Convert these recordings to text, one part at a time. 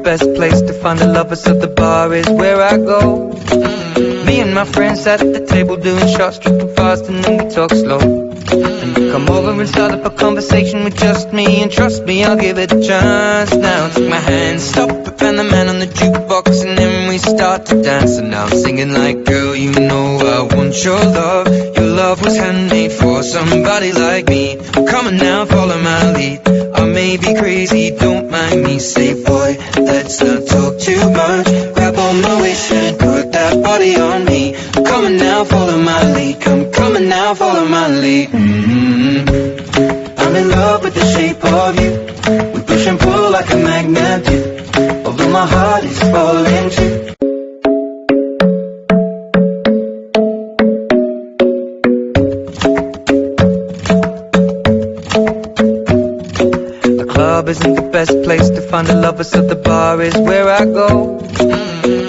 best place to find the lovers, so the bar is where I go. Me and my friends sat at the table doing shots, tripping fast, and then we talk slow. And you come over and start up a conversation with just me, and trust me, I'll give it a chance. Now take my hand, stop it, and the man on the jukebox, and then we start to dance. And now I'm singing like, girl, you know I want your love. Your love was handmade for somebody like me. Come on now, follow my lead. I may be crazy, don't mind me. Say, boy, let's not talk too much. Grab on my waist and put that body on me. Come on now, follow my lead. Come on now, follow my lead. I'm in love with the shape of you. We push and pull like a magnet do. Although my heart is falling too. The club isn't the best place to find the lovers, so the bar is where I go.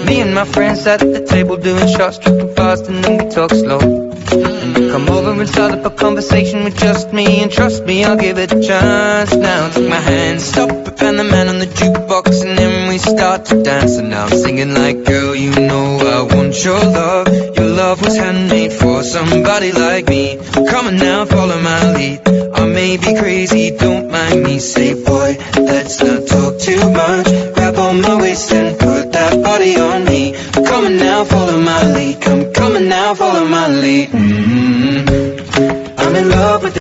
Me and my friends sat at the table doing shots, tripping fast, and then we talk slow. And you come over and start up a conversation with just me, and trust me, I'll give it a chance. Now take my hand, stop it, and the man on the jukebox, and then we start to dance. And now I'm singing like, girl, you know I want your love. Your love was handmade for somebody like me. Come on now, follow my lead. I may be crazy, don't mind me. Say, boy, let's not talk too much. Grab on my waist and put that body on me. Come on now, follow my lead. Come on now, follow my lead. I'm in love with